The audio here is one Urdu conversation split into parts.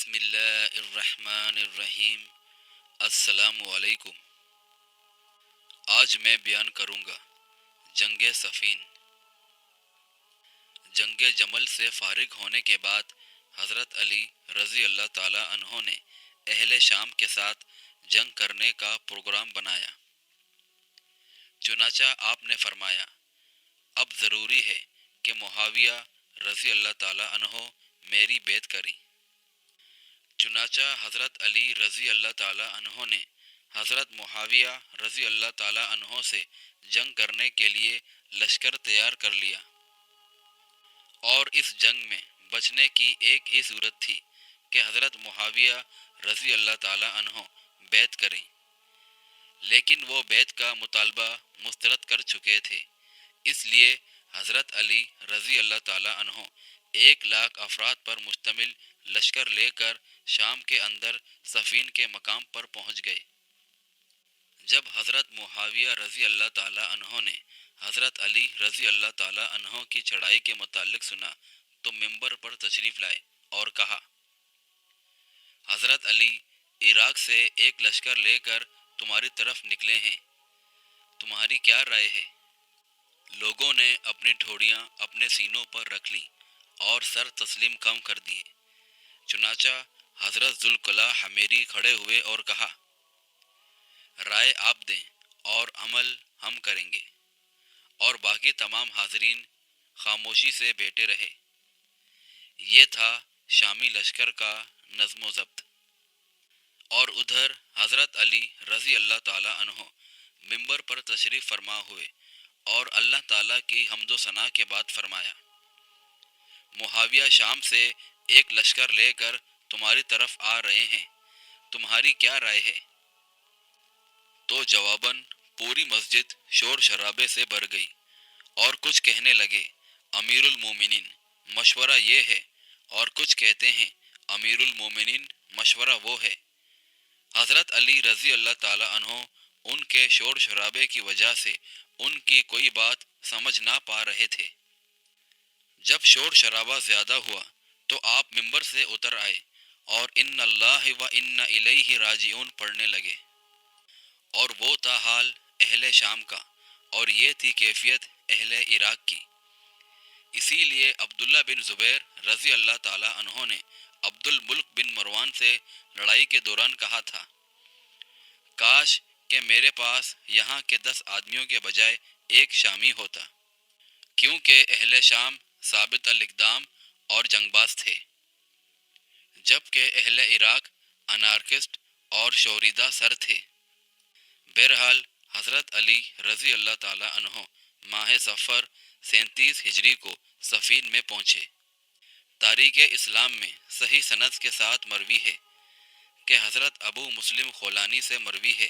بسم اللہ الرحمن الرحیم۔ السلام علیکم۔ آج میں بیان کروں گا جنگ صفین۔ جنگ جمل سے فارغ ہونے کے بعد حضرت علی رضی اللہ تعالی عنہ نے اہل شام کے ساتھ جنگ کرنے کا پروگرام بنایا۔ چنانچہ آپ نے فرمایا، اب ضروری ہے کہ معاویہ رضی اللہ تعالی عنہ میری بیعت کریں۔ چنانچہ حضرت علی رضی اللہ تعالی عنہ نے حضرت معاویہ رضی اللہ تعالی عنہ سے جنگ کرنے کے لیے لشکر تیار کر لیا، اور اس جنگ میں بچنے کی ایک ہی صورت تھی کہ حضرت معاویہ رضی اللہ تعالی عنہ بیعت کریں، لیکن وہ بیعت کا مطالبہ مسترد کر چکے تھے۔ اس لیے حضرت علی رضی اللہ تعالی عنہ 1,00,000 افراد پر مشتمل لشکر لے کر شام کے اندر صفین کے مقام پر پہنچ گئے۔ جب حضرت معاویہ رضی اللہ تعالی عنہ نے حضرت علی رضی اللہ تعالی عنہ کی چڑھائی کے متعلق سنا تو منبر پر تشریف لائے اور کہا، حضرت علی عراق سے ایک لشکر لے کر تمہاری طرف نکلے ہیں، تمہاری کیا رائے ہے؟ لوگوں نے اپنی ٹھوڑیاں اپنے سینوں پر رکھ لیں اور سر تسلیم کم کر دیے۔ چنانچہ حضرت ذوالقلع حمیری کھڑے ہوئے اور کہا، رائے آپ دیں اور عمل ہم کریں گے، اور باقی تمام حاضرین خاموشی سے بیٹھے رہے۔ یہ تھا شامی لشکر کا نظم و ضبط۔ اور ادھر حضرت علی رضی اللہ تعالی عنہ منبر پر تشریف فرما ہوئے اور اللہ تعالیٰ کی حمد و ثنا کے بعد فرمایا، معاویہ شام سے ایک لشکر لے کر تمہاری طرف آ رہے ہیں، تمہاری کیا رائے ہے؟ تو جواباً پوری مسجد شور شرابے سے بھر گئی اور کچھ کہنے لگے، امیر المومنین مشورہ یہ ہے، اور کچھ کہتے ہیں، امیر المومنین مشورہ وہ ہے۔ حضرت علی رضی اللہ تعالی عنہ ان کے شور شرابے کی وجہ سے ان کی کوئی بات سمجھ نہ پا رہے تھے۔ جب شور شرابہ زیادہ ہوا تو آپ منبر سے اتر آئے اور ان اللہ و ان الیہ راجعون پڑھنے لگے، اور وہ تھا حال اہل شام کا، اور یہ تھی کیفیت اہل عراق کی۔ اسی لیے عبداللہ بن زبیر رضی اللہ تعالی عنہ نے عبد الملک بن مروان سے لڑائی کے دوران کہا تھا، کاش کہ میرے پاس یہاں کے 10 آدمیوں کے بجائے ایک شامی ہوتا، کیونکہ اہل شام ثابت الاقدام اور جنگ باز تھے، جبکہ اہل عراق انارکسٹ اور شوریدہ سر تھے۔ بہرحال حضرت علی رضی اللہ تعالی عنہ ماہ صفر 37 ہجری کو صفین میں پہنچے۔ تاریخ اسلام میں صحیح سند کے ساتھ مروی ہے کہ حضرت ابو مسلم خولانی سے مروی ہے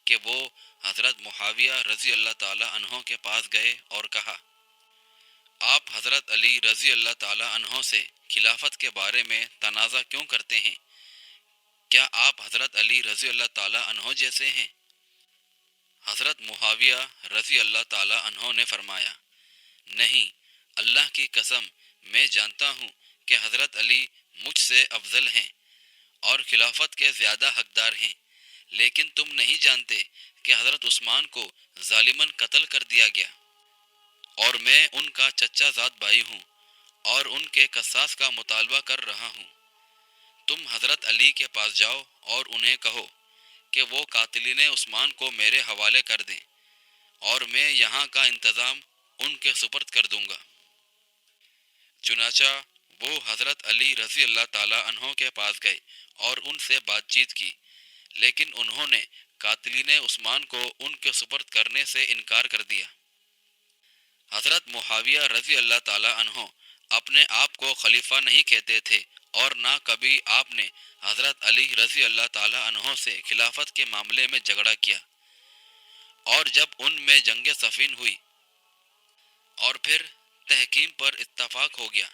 کہ وہ حضرت معاویہ رضی اللہ تعالی عنہ کے پاس گئے اور کہا، آپ حضرت علی رضی اللہ تعالی عنہ سے خلافت کے بارے میں تنازع کیوں کرتے ہیں؟ کیا آپ حضرت علی رضی اللہ تعالی عنہ جیسے ہیں؟ حضرت معاویہ رضی اللہ تعالی عنہ نے فرمایا، نہیں، اللہ کی قسم میں جانتا ہوں کہ حضرت علی مجھ سے افضل ہیں اور خلافت کے زیادہ حقدار ہیں، لیکن تم نہیں جانتے کہ حضرت عثمان کو ظالماً قتل کر دیا گیا، اور میں ان کا چچا زاد بھائی ہوں اور ان کے قصاص کا مطالبہ کر رہا ہوں۔ تم حضرت علی کے پاس جاؤ اور انہیں کہو کہ وہ قاتلین عثمان کو میرے حوالے کر دیں، اور میں یہاں کا انتظام ان کے سپرد کر دوں گا۔ چنانچہ وہ حضرت علی رضی اللہ تعالی عنہ کے پاس گئے اور ان سے بات چیت کی، لیکن انہوں نے قاتلین عثمان کو ان کے سپرد کرنے سے انکار کر دیا۔ حضرت معاویہ رضی اللہ تعالی عنہ اپنے آپ کو خلیفہ نہیں کہتے تھے، اور نہ کبھی آپ نے حضرت علی رضی اللہ تعالی عنہ سے خلافت کے معاملے میں جھگڑا کیا۔ اور جب ان میں جنگ صفین ہوئی اور پھر تحکیم پر اتفاق ہو گیا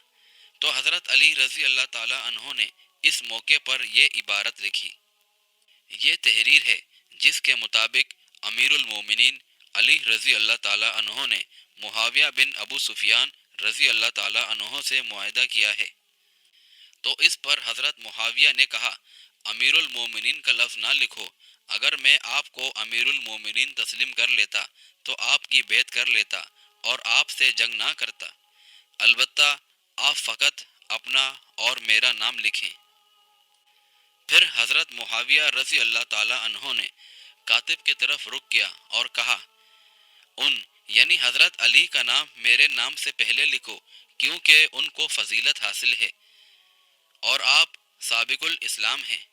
تو حضرت علی رضی اللہ تعالی عنہ نے اس موقع پر یہ عبارت لکھی۔ یہ تحریر ہے جس کے مطابق امیر المومنین علی رضی اللہ تعالی عنہ نے معاویہ بن ابو سفیان رضی اللہ تعالی عنہ سے معاہدہ کیا ہے۔ تو اس پر حضرت معاویہ نے کہا امیر المومنین کا لفظ نہ لکھو، اگر میں آپ کو امیر المومنین تسلیم کر لیتا تو آپ کی بیعت کر لیتا اور آپ سے جنگ نہ کرتا، البتہ آپ فقط اپنا اور میرا نام لکھیں۔ پھر حضرت معاویہ رضی اللہ تعالی عنہ نے کاتب کی طرف رخ کیا اور کہا ان یعنی حضرت علی کا نام میرے نام سے پہلے لکھو، کیونکہ ان کو فضیلت حاصل ہے اور آپ سابق الاسلام ہیں۔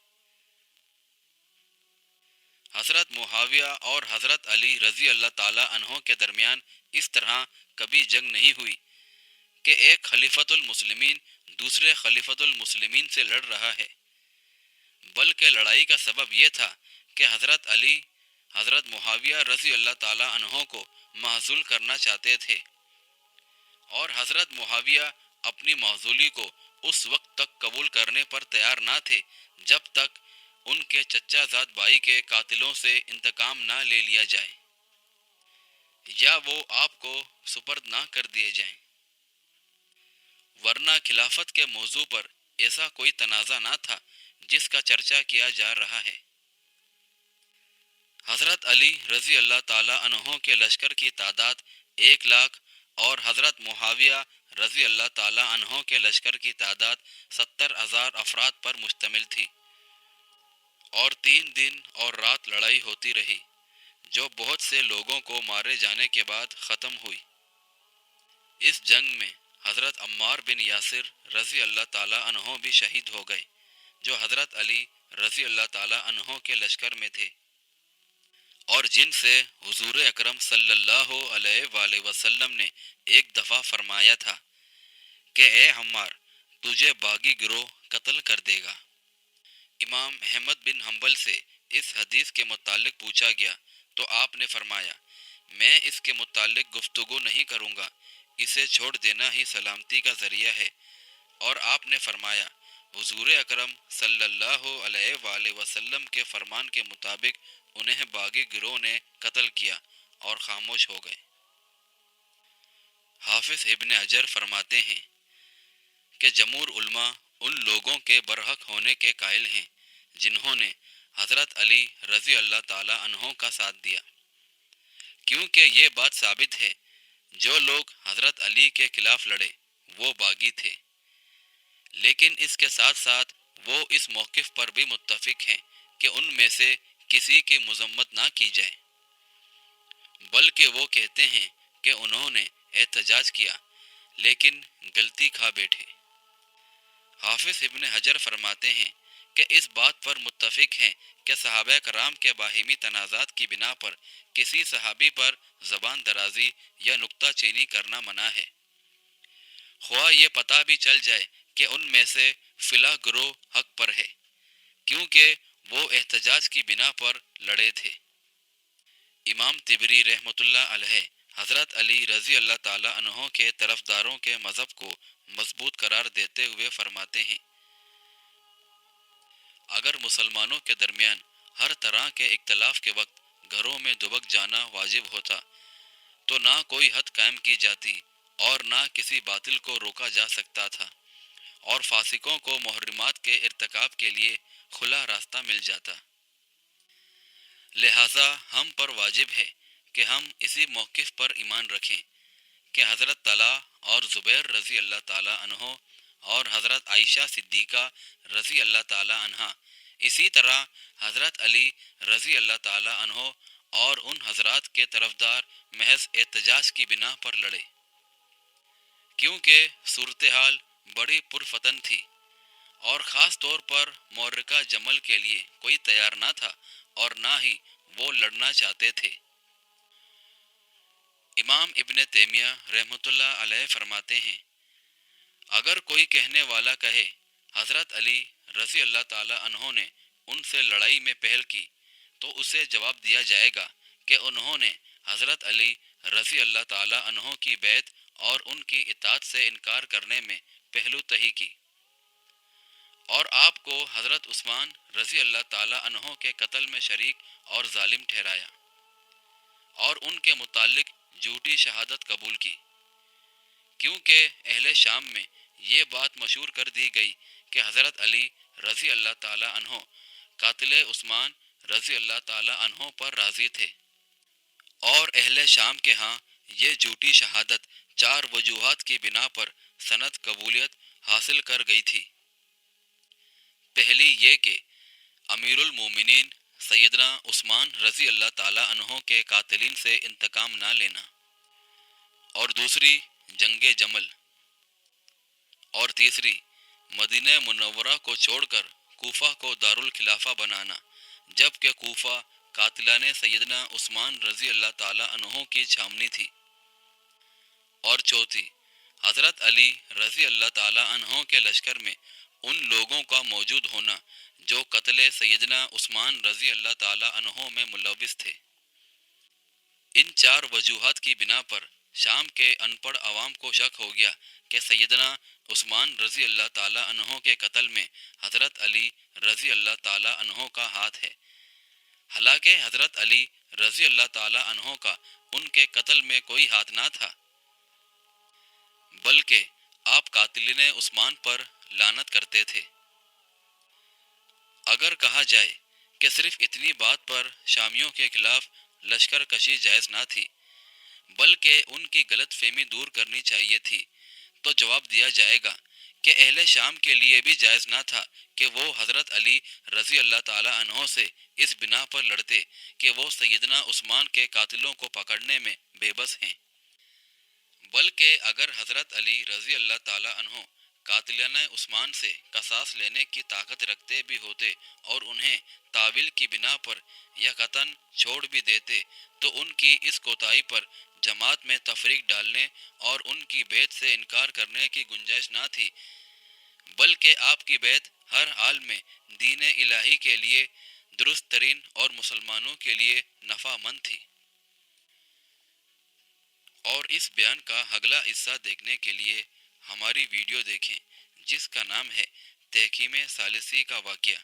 حضرت معاویہ اور حضرت علی رضی اللہ تعالی عنہ کے درمیان اس طرح کبھی جنگ نہیں ہوئی کہ ایک خلیفۃ المسلمین دوسرے خلیفۃ المسلمین سے لڑ رہا ہے، بلکہ لڑائی کا سبب یہ تھا کہ حضرت علی حضرت معاویہ رضی اللہ تعالی عنہ کو معزول کرنا چاہتے تھے اور حضرت معاویہ اپنی معزولی کو اس وقت تک قبول کرنے پر تیار نہ تھے جب تک ان کے چچا زاد بھائی کے قاتلوں سے انتقام نہ لے لیا جائے یا وہ آپ کو سپرد نہ کر دیے جائیں، ورنہ خلافت کے موضوع پر ایسا کوئی تنازع نہ تھا جس کا چرچا کیا جا رہا ہے۔ حضرت علی رضی اللہ تعالی عنہ کے لشکر کی تعداد 1,00,000 اور حضرت معاویہ رضی اللہ تعالی عنہ کے لشکر کی تعداد 70,000 افراد پر مشتمل تھی، اور 3 دن اور رات لڑائی ہوتی رہی جو بہت سے لوگوں کو مارے جانے کے بعد ختم ہوئی۔ اس جنگ میں حضرت عمار بن یاسر رضی اللہ تعالی عنہ بھی شہید ہو گئے جو حضرت علی رضی اللہ تعالی عنہ کے لشکر میں تھے اور جن سے حضور اکرم صلی اللہ علیہ وآلہ وسلم نے ایک دفعہ فرمایا تھا کہ اے عمار تجھے باغی گروہ قتل کر دے گا۔ امام احمد بن حنبل سے اس حدیث کے متعلق پوچھا گیا تو آپ نے فرمایا میں اس کے متعلق گفتگو نہیں کروں گا، اسے چھوڑ دینا ہی سلامتی کا ذریعہ ہے، اور آپ نے فرمایا حضور اکرم صلی اللہ علیہ وآلہ وسلم کے فرمان کے مطابق انہیں باغی گروہ نے قتل کیا اور خاموش ہو گئے۔ حافظ ابن حجر فرماتے ہیں کہ جمہور علماء ان لوگوں کے برحق ہونے کے قائل ہیں جنہوں نے حضرت علی رضی اللہ تعالی عنہ کا ساتھ دیا، کیونکہ یہ بات ثابت ہے جو لوگ حضرت علی کے خلاف لڑے وہ باغی تھے، لیکن اس کے ساتھ ساتھ وہ اس موقف پر بھی متفق ہیں کہ ان میں سے کسی کی مذمت نہ کی جائے، بلکہ وہ کہتے ہیں کہ انہوں نے احتجاج کیا لیکن غلطی کھا بیٹھے۔ حافظ ابن حجر فرماتے ہیں کہ اس بات پر متفق ہیں کہ صحابہ کرام کے باہمی تنازعات کی بنا پر کسی صحابی پر زبان درازی یا نکتہ چینی کرنا منع ہے، خواہ یہ پتہ بھی چل جائے کہ ان میں سے فلاں گروہ حق پر ہے، کیونکہ وہ احتجاج کی بنا پر لڑے تھے۔ امام طبری رحمۃ اللہ علیہ حضرت علی رضی اللہ تعالی عنہ کے طرفداروں کے مذہب کو مضبوط قرار دیتے ہوئے فرماتے ہیں اگر مسلمانوں کے درمیان ہر طرح کے اختلاف کے وقت گھروں میں دبک جانا واجب ہوتا تو نہ کوئی حد قائم کی جاتی اور نہ کسی باطل کو روکا جا سکتا تھا، اور فاسقوں کو محرمات کے ارتکاب کے لیے کھلا راستہ مل جاتا۔ لہٰذا ہم پر واجب ہے کہ ہم اسی موقف پر ایمان رکھیں کہ حضرت طلحہ اور زبیر رضی اللہ تعالی عنہ اور حضرت عائشہ صدیقہ رضی اللہ تعالی عنہا، اسی طرح حضرت علی رضی اللہ تعالی عنہ اور ان حضرات کے طرفدار محض احتجاج کی بنا پر لڑے، کیونکہ صورتحال بڑی پرفتن تھی اور خاص طور پر معرکہ جمل کے لیے کوئی تیار نہ تھا اور نہ ہی وہ لڑنا چاہتے تھے۔ امام ابن تیمیہ رحمۃ اللہ علیہ فرماتے ہیں اگر کوئی کہنے والا کہے حضرت علی رضی اللہ تعالی عنہ نے ان سے لڑائی میں پہل کی تو اسے جواب دیا جائے گا کہ انہوں نے حضرت علی رضی اللہ تعالی عنہ کی بیعت اور ان کی اطاعت سے انکار کرنے میں پہلو تہی کی، اور آپ کو حضرت عثمان رضی اللہ تعالی عنہ کے قتل میں شریک اور ظالم ٹھہرایا اور ان کے متعلق جھوٹی شہادت قبول کی، کیونکہ اہل شام میں یہ بات مشہور کر دی گئی کہ حضرت علی رضی اللہ تعالیٰ عنہ قاتل عثمان رضی اللہ تعالیٰ عنہ پر راضی تھے، اور اہل شام کے ہاں یہ جھوٹی شہادت 4 وجوہات کی بنا پر سند قبولیت حاصل کر گئی تھی۔ پہلی یہ کہ امیر المومنین سیدنا عثمان رضی اللہ تعالیٰ عنہ کے قاتلین سے انتقام نہ لینا، اور دوسری جنگ جمل، اور تیسری مدینہ منورہ کو چھوڑ کر کوفہ کو دارالخلافہ بنانا، جبکہ کوفہ قاتلان سیدنا عثمان رضی اللہ تعالیٰ عنہ کی چھاونی تھی، اور چوتھی حضرت علی رضی اللہ تعالیٰ عنہ کے لشکر میں ان لوگوں کا موجود ہونا جو قتل سیدنا عثمان رضی اللہ تعالیٰ عنہ میں ملوث تھے۔ ان 4 وجوہات کی بنا پر شام کے ان پڑھ عوام کو شک ہو گیا کہ سیدنا عثمان رضی اللہ تعالیٰ عنہ کے قتل میں حضرت علی رضی اللہ تعالیٰ عنہ کا ہاتھ ہے، حالانکہ حضرت علی رضی اللہ تعالیٰ عنہ کا ان کے قتل میں کوئی ہاتھ نہ تھا، بلکہ آپ قاتلین عثمان پر لعنت کرتے تھے۔ اگر کہا جائے کہ صرف اتنی بات پر شامیوں کے خلاف لشکر کشی جائز نہ تھی، بلکہ ان کی غلط فہمی دور کرنی چاہیے تھی، تو جواب دیا جائے گا کہ اہل شام کے لیے بھی جائز نہ تھا کہ وہ حضرت علی رضی اللہ تعالیٰ عنہ سے اس بنا پر لڑتے کہ وہ سیدنا عثمان کے قاتلوں کو پکڑنے میں بے بس ہیں، بلکہ اگر حضرت علی رضی اللہ تعالیٰ عنہ قاتلان عثمان سے قصاص لینے کی طاقت رکھتے بھی ہوتے اور انہیں تعویل کی بنا پر یا قطعاً چھوڑ بھی دیتے، تو ان کی اس کوتاہی پر جماعت میں تفریق ڈالنے اور ان کی بیعت سے انکار کرنے کی گنجائش نہ تھی، بلکہ آپ کی بیعت ہر حال میں دین الہی کے لیے درست ترین اور مسلمانوں کے لیے نفع مند تھی۔ اور اس بیان کا اگلا حصہ دیکھنے کے لیے ہماری ویڈیو دیکھیں، جس کا نام ہے تحکیم ثالثی کا واقعہ۔